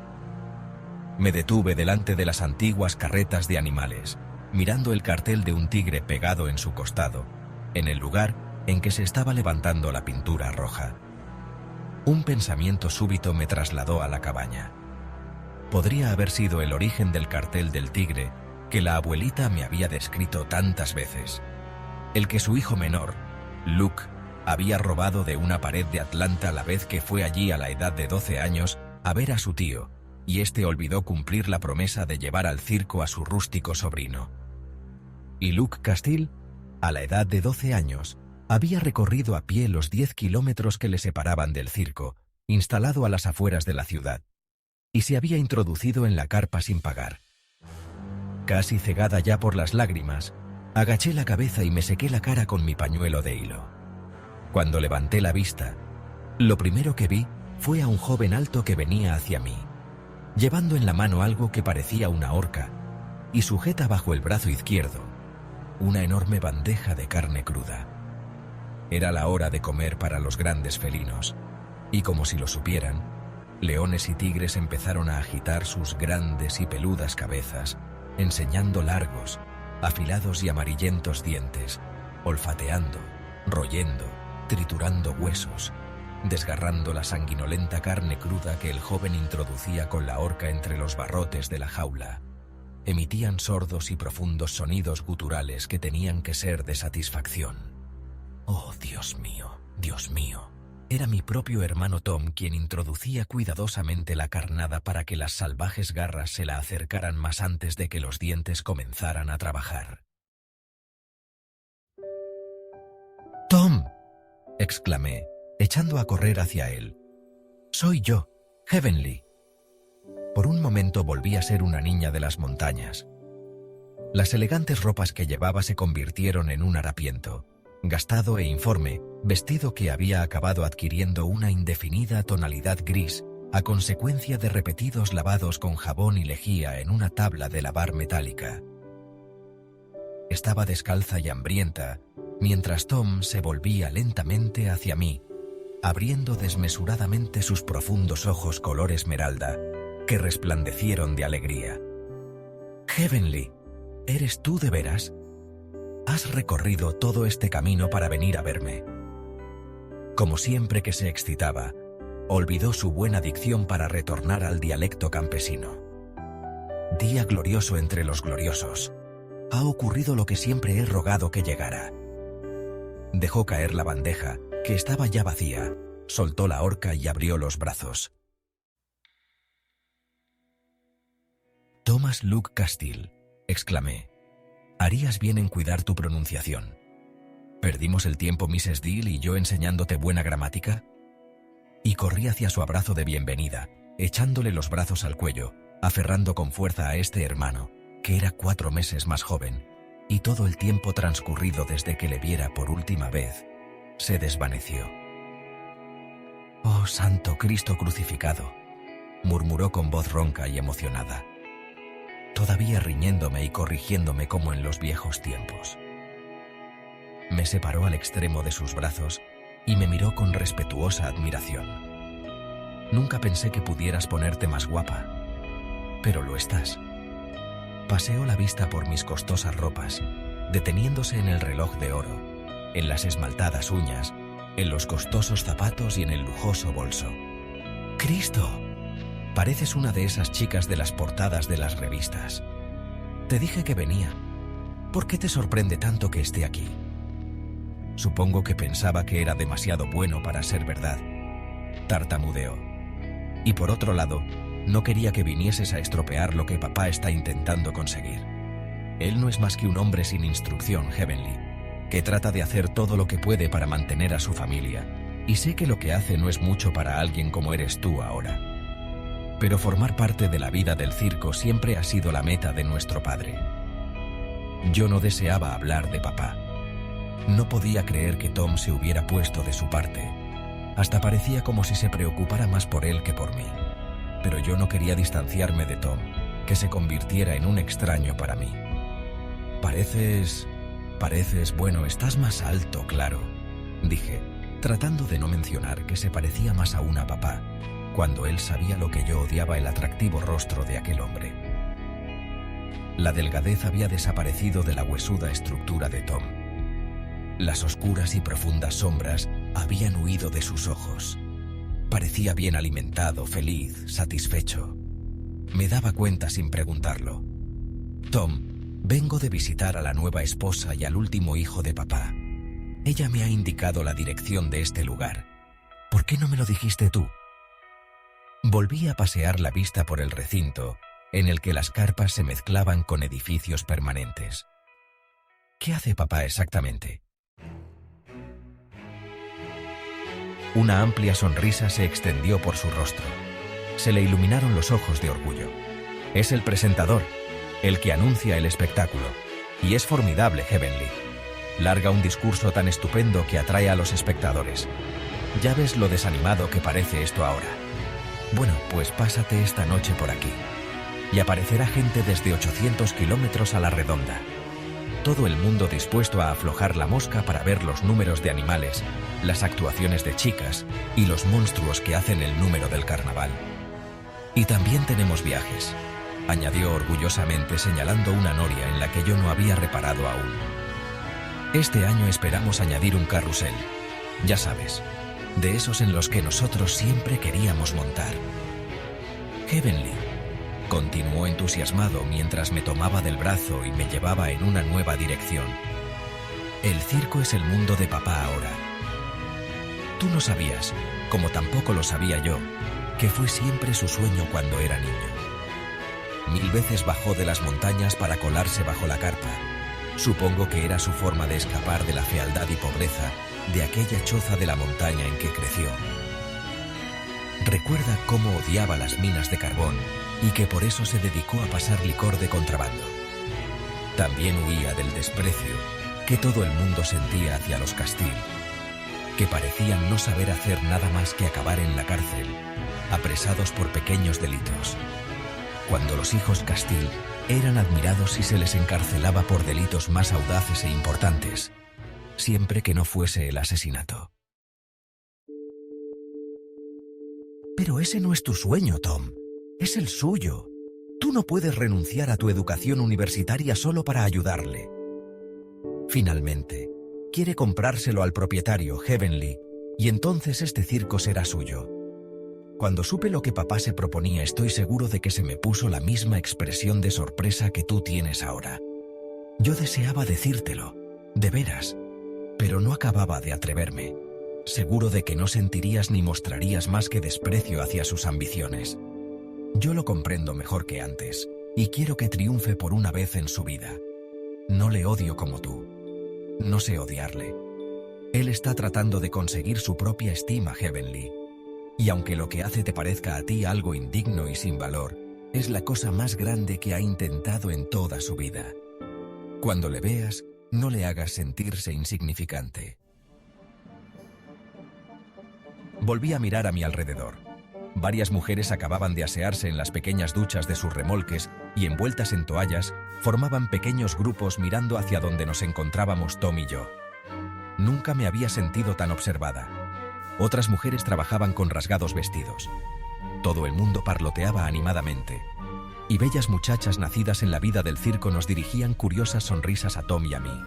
Me detuve delante de las antiguas carretas de animales, mirando el cartel de un tigre pegado en su costado, en el lugar en que se estaba levantando la pintura roja. Un pensamiento súbito me trasladó a la cabaña. Podría haber sido el origen del cartel del tigre que la abuelita me había descrito tantas veces. El que su hijo menor, Luke, había robado de una pared de Atlanta la vez que fue allí a la edad de 12 años a ver a su tío, y este olvidó cumplir la promesa de llevar al circo a su rústico sobrino. Y Luke Castile, a la edad de 12 años, había recorrido a pie los 10 kilómetros que le separaban del circo, instalado a las afueras de la ciudad, y se había introducido en la carpa sin pagar. Casi cegada ya por las lágrimas, agaché la cabeza y me sequé la cara con mi pañuelo de hilo. Cuando levanté la vista, lo primero que vi fue a un joven alto que venía hacia mí, llevando en la mano algo que parecía una horca, y sujeta bajo el brazo izquierdo una enorme bandeja de carne cruda. Era la hora de comer para los grandes felinos, y como si lo supieran, leones y tigres empezaron a agitar sus grandes y peludas cabezas, enseñando largos, afilados y amarillentos dientes, olfateando, royendo, triturando huesos, desgarrando la sanguinolenta carne cruda que el joven introducía con la horca entre los barrotes de la jaula. Emitían sordos y profundos sonidos guturales que tenían que ser de satisfacción. Oh, Dios mío, Dios mío. Era mi propio hermano Tom quien introducía cuidadosamente la carnada para que las salvajes garras se la acercaran más antes de que los dientes comenzaran a trabajar. «¡Tom!», exclamé, echando a correr hacia él. «Soy yo, Heavenly». Por un momento volví a ser una niña de las montañas. Las elegantes ropas que llevaba se convirtieron en un harapiento, gastado e informe, vestido que había acabado adquiriendo una indefinida tonalidad gris a consecuencia de repetidos lavados con jabón y lejía en una tabla de lavar metálica. Estaba descalza y hambrienta, mientras Tom se volvía lentamente hacia mí, abriendo desmesuradamente sus profundos ojos color esmeralda, que resplandecieron de alegría. «Heavenly, ¿eres tú de veras? Has recorrido todo este camino para venir a verme». Como siempre que se excitaba, olvidó su buena dicción para retornar al dialecto campesino. «Día glorioso entre los gloriosos. Ha ocurrido lo que siempre he rogado que llegara». Dejó caer la bandeja, que estaba ya vacía, soltó la horca y abrió los brazos. «Thomas Luke Castile», exclamé. «Harías bien en cuidar tu pronunciación. ¿Perdimos el tiempo Mrs. Deal y yo enseñándote buena gramática?» Y corrí hacia su abrazo de bienvenida, echándole los brazos al cuello, aferrando con fuerza a este hermano, que era 4 meses más joven, y todo el tiempo transcurrido desde que le viera por última vez, se desvaneció. «Oh, Santo Cristo crucificado», murmuró con voz ronca y emocionada, todavía riñéndome y corrigiéndome como en los viejos tiempos. Me separó al extremo de sus brazos y me miró con respetuosa admiración. «Nunca pensé que pudieras ponerte más guapa, pero lo estás». Paseó la vista por mis costosas ropas, deteniéndose en el reloj de oro, en las esmaltadas uñas, en los costosos zapatos y en el lujoso bolso. «¡Cristo! Pareces una de esas chicas de las portadas de las revistas. Te dije que venía. ¿Por qué te sorprende tanto que esté aquí?» Supongo que pensaba que era demasiado bueno para ser verdad. Tartamudeó. «Y por otro lado, no quería que vinieses a estropear lo que papá está intentando conseguir. Él no es más que un hombre sin instrucción, Heavenly, que trata de hacer todo lo que puede para mantener a su familia, y sé que lo que hace no es mucho para alguien como eres tú ahora. Pero formar parte de la vida del circo siempre ha sido la meta de nuestro padre». Yo no deseaba hablar de papá. No podía creer que Tom se hubiera puesto de su parte. Hasta parecía como si se preocupara más por él que por mí. Pero yo no quería distanciarme de Tom, que se convirtiera en un extraño para mí. Bueno, estás más alto, claro, dije, tratando de no mencionar que se parecía más aún a papá, cuando él sabía lo que yo odiaba el atractivo rostro de aquel hombre. La delgadez había desaparecido de la huesuda estructura de Tom. Las oscuras y profundas sombras habían huido de sus ojos. Parecía bien alimentado, feliz, satisfecho. Me daba cuenta sin preguntarlo. Tom, vengo de visitar a la nueva esposa y al último hijo de papá. Ella me ha indicado la dirección de este lugar. ¿Por qué no me lo dijiste tú? Volví a pasear la vista por el recinto, en el que las carpas se mezclaban con edificios permanentes. ¿Qué hace papá exactamente? Una amplia sonrisa se extendió por su rostro. Se le iluminaron los ojos de orgullo. Es el presentador, el que anuncia el espectáculo. Y es formidable, Heavenly. Larga un discurso tan estupendo que atrae a los espectadores. Ya ves lo desanimado que parece esto ahora. Bueno, pues pásate esta noche por aquí. Y aparecerá gente desde 800 kilómetros a la redonda. Todo el mundo dispuesto a aflojar la mosca para ver los números de animales, las actuaciones de chicas y los monstruos que hacen el número del carnaval. Y también tenemos viajes, añadió orgullosamente señalando una noria en la que yo no había reparado aún. Este año esperamos añadir un carrusel, ya sabes, de esos en los que nosotros siempre queríamos montar. Heavenly, continuó entusiasmado mientras me tomaba del brazo y me llevaba en una nueva dirección. El circo es el mundo de papá ahora. Tú no sabías, como tampoco lo sabía yo, que fue siempre su sueño cuando era niño. 1000 veces bajó de las montañas para colarse bajo la carpa. Supongo que era su forma de escapar de la fealdad y pobreza de aquella choza de la montaña en que creció. Recuerda cómo odiaba las minas de carbón y que por eso se dedicó a pasar licor de contrabando. También huía del desprecio que todo el mundo sentía hacia los Castile, que parecían no saber hacer nada más que acabar en la cárcel, apresados por pequeños delitos. Cuando los hijos Castile eran admirados y se les encarcelaba por delitos más audaces e importantes, siempre que no fuese el asesinato. Pero ese no es tu sueño, Tom. Es el suyo. Tú no puedes renunciar a tu educación universitaria solo para ayudarle. Finalmente, quiere comprárselo al propietario, Heavenly, y entonces este circo será suyo. Cuando supe lo que papá se proponía, estoy seguro de que se me puso la misma expresión de sorpresa que tú tienes ahora. Yo deseaba decírtelo, de veras, pero no acababa de atreverme, seguro de que no sentirías ni mostrarías más que desprecio hacia sus ambiciones. Yo lo comprendo mejor que antes, y quiero que triunfe por una vez en su vida. No le odio como tú. No sé odiarle. Él está tratando de conseguir su propia estima, Heavenly. Y aunque lo que hace te parezca a ti algo indigno y sin valor, es la cosa más grande que ha intentado en toda su vida. Cuando le veas, no le hagas sentirse insignificante. Volví a mirar a mi alrededor. Varias mujeres acababan de asearse en las pequeñas duchas de sus remolques y, envueltas en toallas, formaban pequeños grupos mirando hacia donde nos encontrábamos Tom y yo. Nunca me había sentido tan observada. Otras mujeres trabajaban con rasgados vestidos. Todo el mundo parloteaba animadamente. Y bellas muchachas nacidas en la vida del circo nos dirigían curiosas sonrisas a Tom y a mí.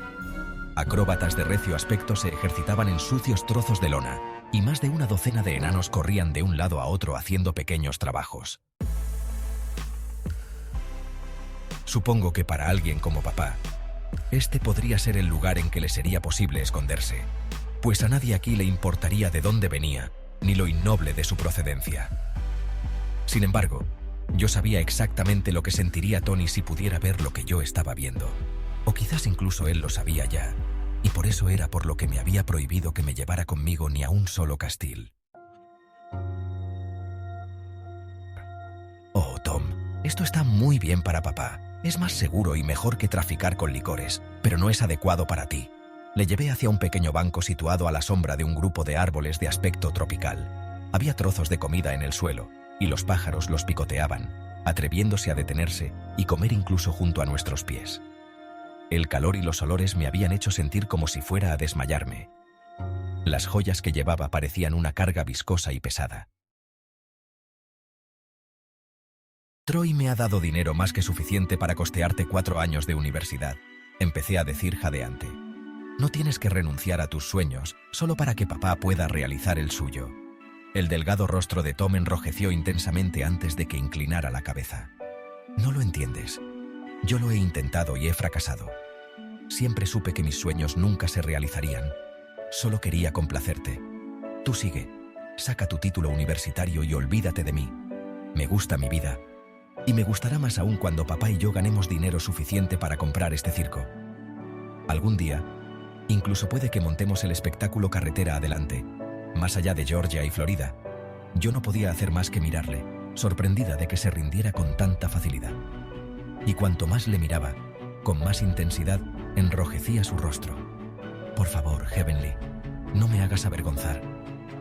Acróbatas de recio aspecto se ejercitaban en sucios trozos de lona, y más de una docena de enanos corrían de un lado a otro haciendo pequeños trabajos. Supongo que para alguien como papá, este podría ser el lugar en que le sería posible esconderse, pues a nadie aquí le importaría de dónde venía, ni lo innoble de su procedencia. Sin embargo, yo sabía exactamente lo que sentiría Tony si pudiera ver lo que yo estaba viendo, o quizás incluso él lo sabía ya, y por eso era por lo que me había prohibido que me llevara conmigo ni a un solo Castile. Oh, Tom, esto está muy bien para papá. Es más seguro y mejor que traficar con licores, pero no es adecuado para ti. Le llevé hacia un pequeño banco situado a la sombra de un grupo de árboles de aspecto tropical. Había trozos de comida en el suelo, y los pájaros los picoteaban, atreviéndose a detenerse y comer incluso junto a nuestros pies. El calor y los olores me habían hecho sentir como si fuera a desmayarme. Las joyas que llevaba parecían una carga viscosa y pesada. Troy me ha dado dinero más que suficiente para costearte 4 años de universidad, empecé a decir jadeante. No tienes que renunciar a tus sueños solo para que papá pueda realizar el suyo. El delgado rostro de Tom enrojeció intensamente antes de que inclinara la cabeza. No lo entiendes. Yo lo he intentado y he fracasado. Siempre supe que mis sueños nunca se realizarían. Solo quería complacerte. Tú sigue, saca tu título universitario y olvídate de mí. Me gusta mi vida. Y me gustará más aún cuando papá y yo ganemos dinero suficiente para comprar este circo. Algún día, incluso puede que montemos el espectáculo carretera adelante, más allá de Georgia y Florida. Yo no podía hacer más que mirarle, sorprendida de que se rindiera con tanta facilidad. Y cuanto más le miraba, con más intensidad, enrojecía su rostro. Por favor, Heavenly, no me hagas avergonzar.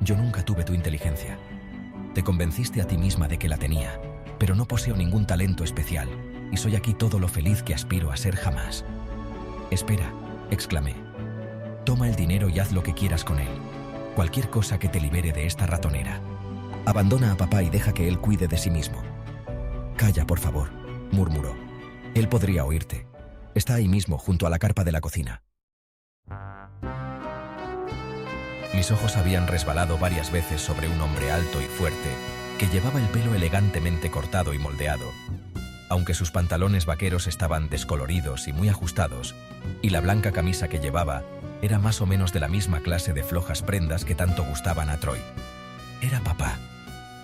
Yo nunca tuve tu inteligencia. Te convenciste a ti misma de que la tenía, pero no poseo ningún talento especial, y soy aquí todo lo feliz que aspiro a ser jamás. Espera, exclamé. Toma el dinero y haz lo que quieras con él. Cualquier cosa que te libere de esta ratonera. Abandona a papá y deja que él cuide de sí mismo. Calla, por favor, murmuró. Él podría oírte. Está ahí mismo, junto a la carpa de la cocina. Mis ojos habían resbalado varias veces sobre un hombre alto y fuerte, que llevaba el pelo elegantemente cortado y moldeado, aunque sus pantalones vaqueros estaban descoloridos y muy ajustados, y la blanca camisa que llevaba era más o menos de la misma clase de flojas prendas que tanto gustaban a Troy. Era papá,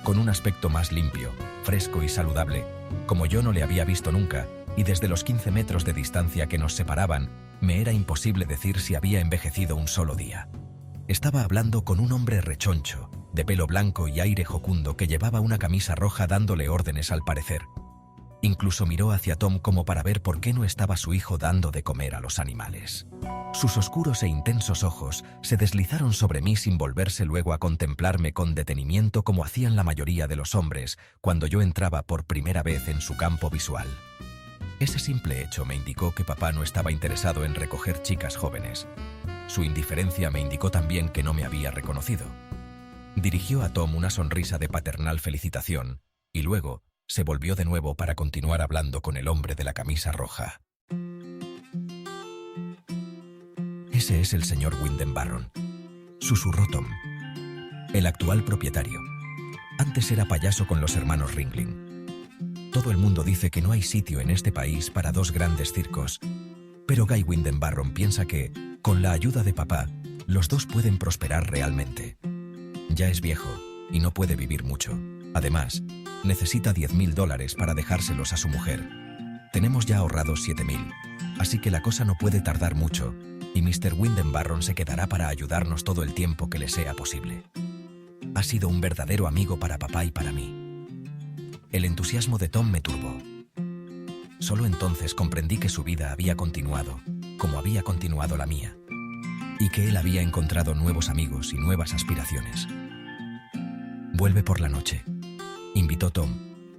con un aspecto más limpio, fresco y saludable, como yo no le había visto nunca, y desde los 15 metros de distancia que nos separaban, me era imposible decir si había envejecido un solo día. Estaba hablando con un hombre rechoncho, de pelo blanco y aire jocundo que llevaba una camisa roja dándole órdenes al parecer. Incluso miró hacia Tom como para ver por qué no estaba su hijo dando de comer a los animales. Sus oscuros e intensos ojos se deslizaron sobre mí sin volverse luego a contemplarme con detenimiento como hacían la mayoría de los hombres cuando yo entraba por primera vez en su campo visual. Ese simple hecho me indicó que papá no estaba interesado en recoger chicas jóvenes. Su indiferencia me indicó también que no me había reconocido. Dirigió a Tom una sonrisa de paternal felicitación y luego se volvió de nuevo para continuar hablando con el hombre de la camisa roja. Ese es el señor Wyndham Barron, susurró Tom. El actual propietario. Antes era payaso con los hermanos Ringling. Todo el mundo dice que no hay sitio en este país para 2 grandes circos, pero Guy Wyndham Barron piensa que, con la ayuda de papá, los 2 pueden prosperar realmente. Ya es viejo y no puede vivir mucho. Además, necesita $10,000 para dejárselos a su mujer. Tenemos ya ahorrados $7,000, así que la cosa no puede tardar mucho, y Mr. Wyndham Barron se quedará para ayudarnos todo el tiempo que le sea posible. Ha sido un verdadero amigo para papá y para mí. El entusiasmo de Tom me turbó. Solo entonces comprendí que su vida había continuado, como había continuado la mía, y que él había encontrado nuevos amigos y nuevas aspiraciones. Vuelve por la noche, invitó Tom,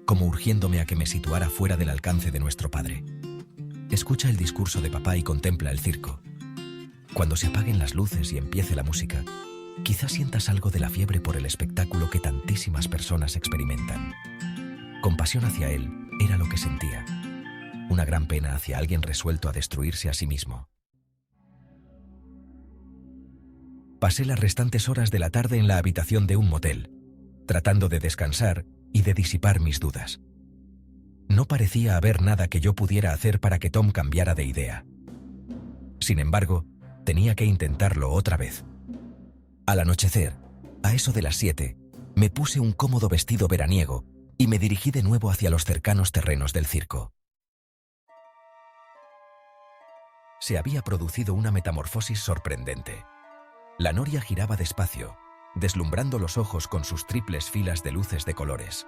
como urgiéndome a que me situara fuera del alcance de nuestro padre. Escucha el discurso de papá y contempla el circo. Cuando se apaguen las luces y empiece la música, quizás sientas algo de la fiebre por el espectáculo que tantísimas personas experimentan. Compasión hacia él era lo que sentía. Una gran pena hacia alguien resuelto a destruirse a sí mismo. Pasé las restantes horas de la tarde en la habitación de un motel, tratando de descansar y de disipar mis dudas. No parecía haber nada que yo pudiera hacer para que Tom cambiara de idea. Sin embargo, tenía que intentarlo otra vez. Al anochecer, a eso de las 7, me puse un cómodo vestido veraniego y me dirigí de nuevo hacia los cercanos terrenos del circo. Se había producido una metamorfosis sorprendente. La noria giraba despacio, deslumbrando los ojos con sus triples filas de luces de colores.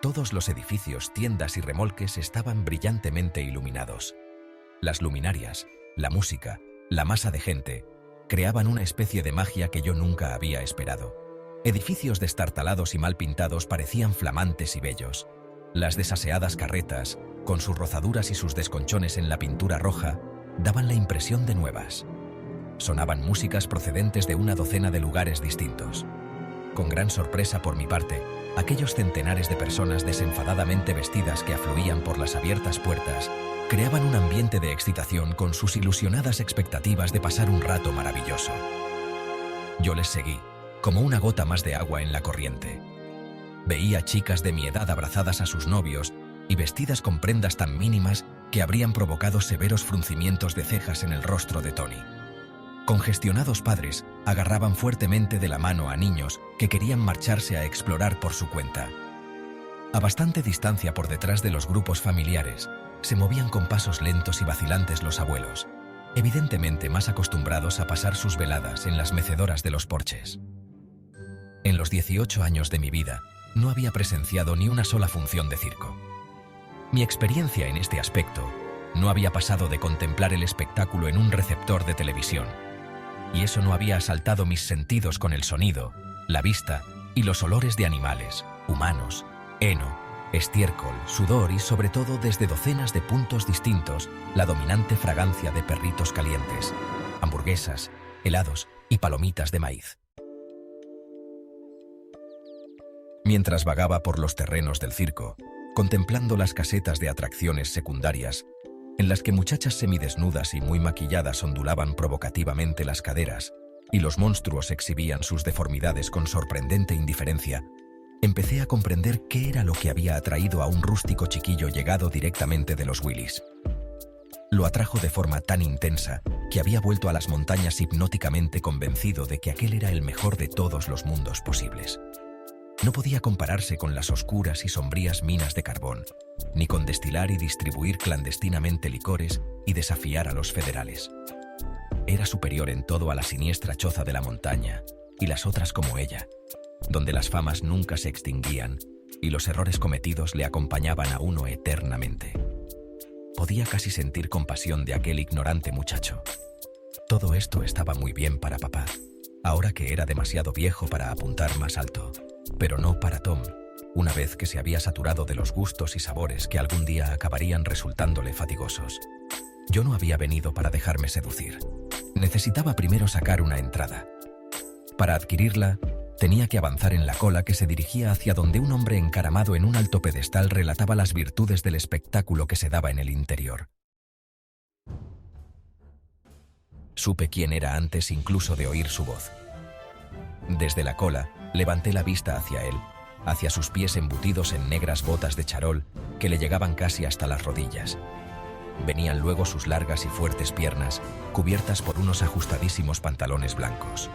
Todos los edificios, tiendas y remolques estaban brillantemente iluminados. Las luminarias, la música, la masa de gente, creaban una especie de magia que yo nunca había esperado. Edificios destartalados y mal pintados parecían flamantes y bellos. Las desaseadas carretas, con sus rozaduras y sus desconchones en la pintura roja, daban la impresión de nuevas. Sonaban músicas procedentes de una docena de lugares distintos. Con gran sorpresa por mi parte, aquellos centenares de personas desenfadadamente vestidas que afluían por las abiertas puertas creaban un ambiente de excitación con sus ilusionadas expectativas de pasar un rato maravilloso. Yo les seguí, como una gota más de agua en la corriente. Veía chicas de mi edad abrazadas a sus novios y vestidas con prendas tan mínimas que habrían provocado severos fruncimientos de cejas en el rostro de Tony. Congestionados padres agarraban fuertemente de la mano a niños que querían marcharse a explorar por su cuenta. A bastante distancia por detrás de los grupos familiares, se movían con pasos lentos y vacilantes los abuelos, evidentemente más acostumbrados a pasar sus veladas en las mecedoras de los porches. En los 18 años de mi vida, no había presenciado ni una sola función de circo. Mi experiencia en este aspecto no había pasado de contemplar el espectáculo en un receptor de televisión, y eso no había asaltado mis sentidos con el sonido, la vista y los olores de animales, humanos, heno, estiércol, sudor y sobre todo desde docenas de puntos distintos la dominante fragancia de perritos calientes, hamburguesas, helados y palomitas de maíz. Mientras vagaba por los terrenos del circo, contemplando las casetas de atracciones secundarias, en las que muchachas semidesnudas y muy maquilladas ondulaban provocativamente las caderas y los monstruos exhibían sus deformidades con sorprendente indiferencia, empecé a comprender qué era lo que había atraído a un rústico chiquillo llegado directamente de los Willys. Lo atrajo de forma tan intensa que había vuelto a las montañas hipnóticamente convencido de que aquel era el mejor de todos los mundos posibles. No podía compararse con las oscuras y sombrías minas de carbón, ni con destilar y distribuir clandestinamente licores y desafiar a los federales. Era superior en todo a la siniestra choza de la montaña y las otras como ella, donde las famas nunca se extinguían y los errores cometidos le acompañaban a uno eternamente. Podía casi sentir compasión de aquel ignorante muchacho. Todo esto estaba muy bien para papá, ahora que era demasiado viejo para apuntar más alto, pero no para Tom, una vez que se había saturado de los gustos y sabores que algún día acabarían resultándole fatigosos. Yo no había venido para dejarme seducir. Necesitaba primero sacar una entrada. Para adquirirla, tenía que avanzar en la cola que se dirigía hacia donde un hombre encaramado en un alto pedestal relataba las virtudes del espectáculo que se daba en el interior. Supe quién era antes incluso de oír su voz. Desde la cola, levanté la vista hacia él, hacia sus pies embutidos en negras botas de charol que le llegaban casi hasta las rodillas. Venían luego sus largas y fuertes piernas, cubiertas por unos ajustadísimos pantalones blancos.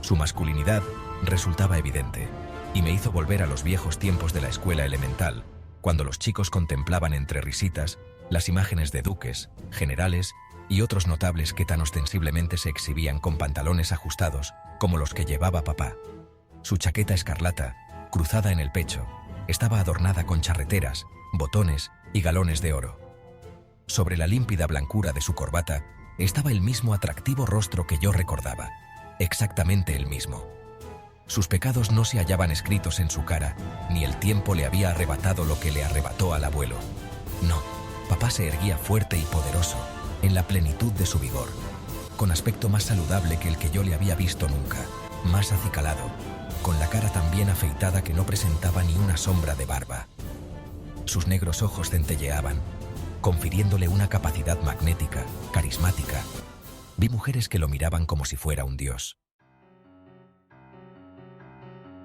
Su masculinidad resultaba evidente, y me hizo volver a los viejos tiempos de la escuela elemental, cuando los chicos contemplaban entre risitas las imágenes de duques, generales y otros notables que tan ostensiblemente se exhibían con pantalones ajustados como los que llevaba papá. Su chaqueta escarlata, cruzada en el pecho, estaba adornada con charreteras, botones y galones de oro. Sobre la límpida blancura de su corbata estaba el mismo atractivo rostro que yo recordaba, exactamente el mismo. Sus pecados no se hallaban escritos en su cara, ni el tiempo le había arrebatado lo que le arrebató al abuelo. No, papá se erguía fuerte y poderoso, en la plenitud de su vigor, con aspecto más saludable que el que yo le había visto nunca, más acicalado, con la cara tan bien afeitada que no presentaba ni una sombra de barba. Sus negros ojos centelleaban, confiriéndole una capacidad magnética, carismática. Vi mujeres que lo miraban como si fuera un dios.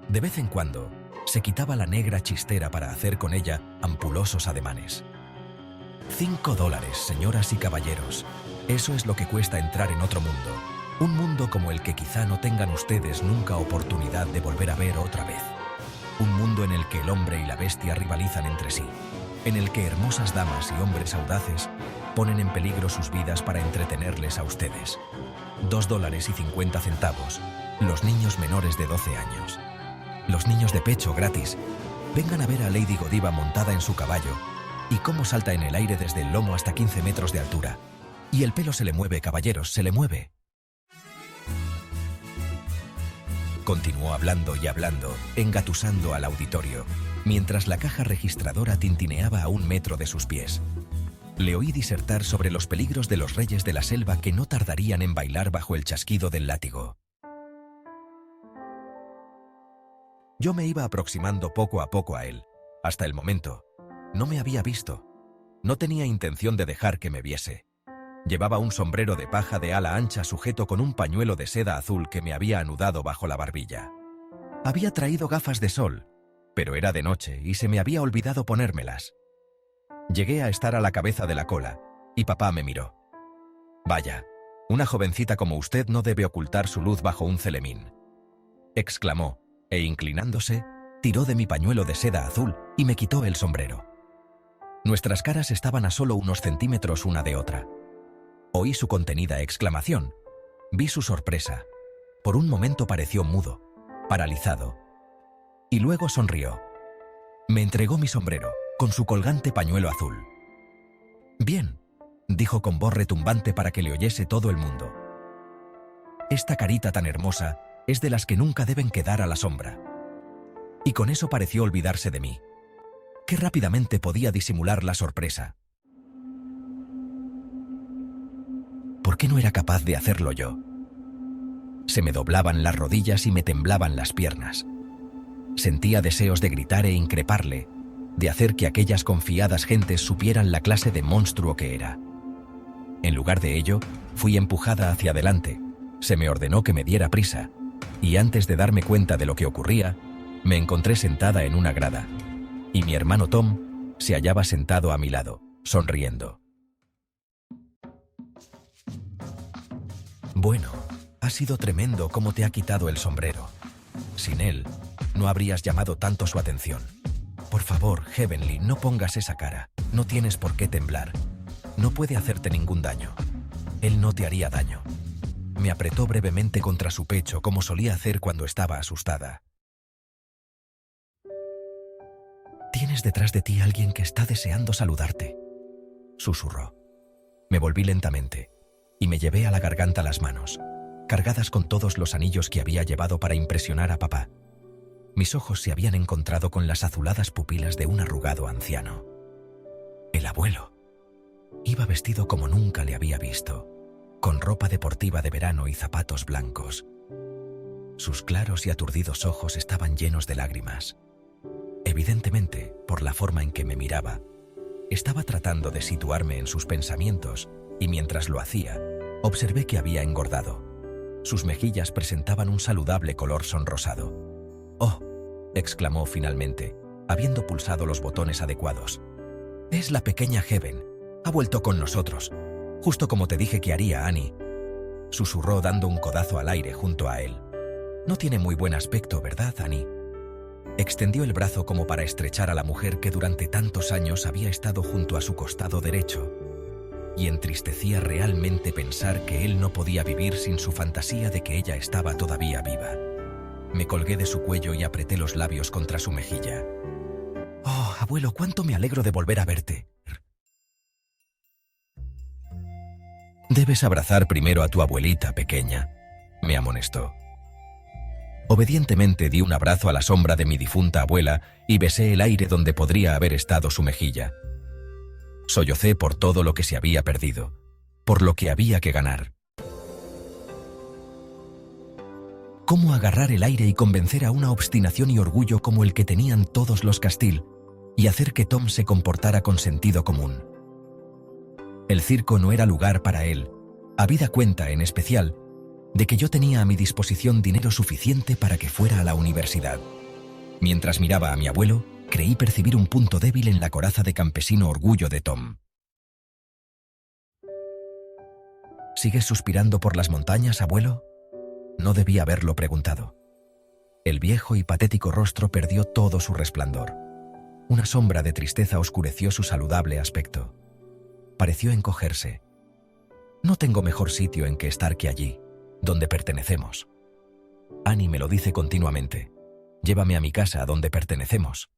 De vez en cuando, se quitaba la negra chistera para hacer con ella ampulosos ademanes. $5, señoras y caballeros. Eso es lo que cuesta entrar en otro mundo. Un mundo como el que quizá no tengan ustedes nunca oportunidad de volver a ver otra vez. Un mundo en el que el hombre y la bestia rivalizan entre sí. En el que hermosas damas y hombres audaces ponen en peligro sus vidas para entretenerles a ustedes. $2.50. Los niños menores de 12 años. Los niños de pecho gratis. Vengan a ver a Lady Godiva montada en su caballo y cómo salta en el aire desde el lomo hasta 15 metros de altura. Y el pelo se le mueve, caballeros, se le mueve. Continuó hablando y hablando, engatusando al auditorio, mientras la caja registradora tintineaba a 1 metro de sus pies. Le oí disertar sobre los peligros de los reyes de la selva que no tardarían en bailar bajo el chasquido del látigo. Yo me iba aproximando poco a poco a él. Hasta el momento, no me había visto. No tenía intención de dejar que me viese. Llevaba un sombrero de paja de ala ancha sujeto con un pañuelo de seda azul que me había anudado bajo la barbilla. Había traído gafas de sol, pero era de noche y se me había olvidado ponérmelas. Llegué a estar a la cabeza de la cola, y papá me miró. «Vaya, una jovencita como usted no debe ocultar su luz bajo un celemín», exclamó, e inclinándose, tiró de mi pañuelo de seda azul y me quitó el sombrero. Nuestras caras estaban a solo unos centímetros una de otra. Oí su contenida exclamación. Vi su sorpresa. Por un momento pareció mudo, paralizado. Y luego sonrió. Me entregó mi sombrero, con su colgante pañuelo azul. «Bien», dijo con voz retumbante para que le oyese todo el mundo. «Esta carita tan hermosa es de las que nunca deben quedar a la sombra». Y con eso pareció olvidarse de mí. Qué rápidamente podía disimular la sorpresa. ¿Por qué no era capaz de hacerlo yo? Se me doblaban las rodillas y me temblaban las piernas. Sentía deseos de gritar e increparle, de hacer que aquellas confiadas gentes supieran la clase de monstruo que era. En lugar de ello, fui empujada hacia adelante, se me ordenó que me diera prisa, y antes de darme cuenta de lo que ocurría, me encontré sentada en una grada, y mi hermano Tom se hallaba sentado a mi lado, sonriendo. «Bueno, ha sido tremendo cómo te ha quitado el sombrero. Sin él, no habrías llamado tanto su atención. Por favor, Heavenly, no pongas esa cara. No tienes por qué temblar. No puede hacerte ningún daño. Él no te haría daño». Me apretó brevemente contra su pecho como solía hacer cuando estaba asustada. «Tienes detrás de ti a alguien que está deseando saludarte», susurró. Me volví lentamente y me llevé a la garganta las manos, cargadas con todos los anillos que había llevado para impresionar a papá. Mis ojos se habían encontrado con las azuladas pupilas de un arrugado anciano. El abuelo. Iba vestido como nunca le había visto, con ropa deportiva de verano y zapatos blancos. Sus claros y aturdidos ojos estaban llenos de lágrimas. Evidentemente, por la forma en que me miraba, estaba tratando de situarme en sus pensamientos, y mientras lo hacía, observé que había engordado. Sus mejillas presentaban un saludable color sonrosado. «Oh», exclamó finalmente, habiendo pulsado los botones adecuados. «Es la pequeña Heaven. Ha vuelto con nosotros. Justo como te dije que haría, Annie», susurró dando un codazo al aire junto a él. «No tiene muy buen aspecto, ¿verdad, Annie?» Extendió el brazo como para estrechar a la mujer que durante tantos años había estado junto a su costado derecho, y entristecía realmente pensar que él no podía vivir sin su fantasía de que ella estaba todavía viva. Me colgué de su cuello y apreté los labios contra su mejilla. «Oh, abuelo, cuánto me alegro de volver a verte». «Debes abrazar primero a tu abuelita pequeña», me amonestó. Obedientemente di un abrazo a la sombra de mi difunta abuela y besé el aire donde podría haber estado su mejilla. Sollocé por todo lo que se había perdido, por lo que había que ganar. ¿Cómo agarrar el aire y convencer a una obstinación y orgullo como el que tenían todos los Castile y hacer que Tom se comportara con sentido común? El circo no era lugar para él, habida cuenta, en especial, de que yo tenía a mi disposición dinero suficiente para que fuera a la universidad. Mientras miraba a mi abuelo, creí percibir un punto débil en la coraza de campesino orgullo de Tom. ¿Sigues suspirando por las montañas, abuelo?, no debía haberlo preguntado. El viejo y patético rostro perdió todo su resplandor. Una sombra de tristeza oscureció su saludable aspecto. Pareció encogerse. «No tengo mejor sitio en que estar que allí, donde pertenecemos. Annie me lo dice continuamente. Llévame a mi casa, donde pertenecemos».